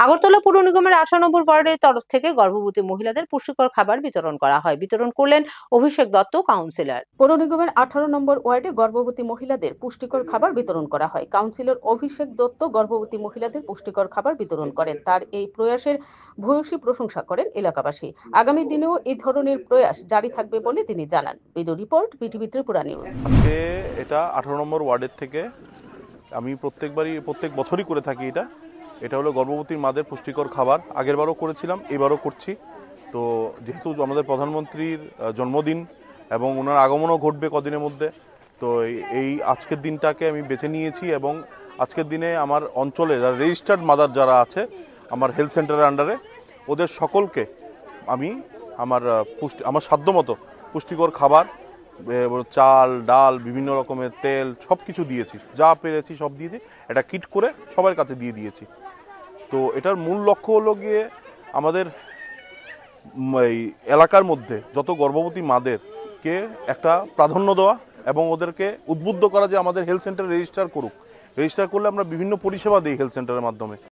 আগরতলা পুর নিগমের 18 নম্বর ওয়ার্ডের তরফ থেকে গর্ভবতী মহিলাদের পুষ্টিকর খাবার বিতরণ করা হয়। বিতরণ করলেন অভিষেক দত্ত, কাউন্সিলর। পৌর নিগমের 18 নম্বর ওয়ার্ডে গর্ভবতী মহিলাদের পুষ্টিকর খাবার বিতরণ করা হয়। কাউন্সিলর অভিষেক দত্ত গর্ভবতী মহিলাদের পুষ্টিকর খাবার বিতরণ করেন। তার এই প্রয়াসের ভূয়সী প্রশংসা করেন এলাকাবাসী। আগামী দিনেও এই ধরনের প্রয়াস জারি থাকবে বলে তিনি জানান। Video report, BTV Tripura news. আজকে এটা 18 নম্বর ওয়ার্ডের থেকে আমি প্রত্যেক বছরই করে থাকি। এটা হলো গর্ভবতী মাদের পুষ্টিকর খাবার। আগেরবারও করেছিলাম, এবারও করছি। তো যেহেতু আমাদের প্রধানমন্ত্রীর জন্মদিন এবং ওনার আগমনও ঘটবে কদিনের মধ্যে, তো এই আজকের দিনটাকে আমি বেছে নিয়েছি এবং আজকের দিনে আমার অঞ্চলে যারা রেজিস্টার্ড মাদার যারা আছে আমার হেলথ সেন্টারের আন্ডারে, ওদের সকলকে আমি আমার সাধ্যমতো পুষ্টিকর খাবার, চাল ডাল বিভিন্ন রকমের তেল সব কিছু দিয়েছি, যা পেরেছি সব দিয়েছি। এটা কিট করে সবার কাছে দিয়ে দিয়েছি। তো এটার মূল লক্ষ্য হলো গিয়ে আমাদের এই এলাকার মধ্যে যত গর্ভবতী মাদেরকে একটা প্রাধান্য দেওয়া এবং ওদেরকে উদ্বুদ্ধ করা যে আমাদের হেলথ সেন্টার রেজিস্টার করুক। রেজিস্টার করলে আমরা বিভিন্ন পরিষেবা দিই হেলথ সেন্টারের মাধ্যমে।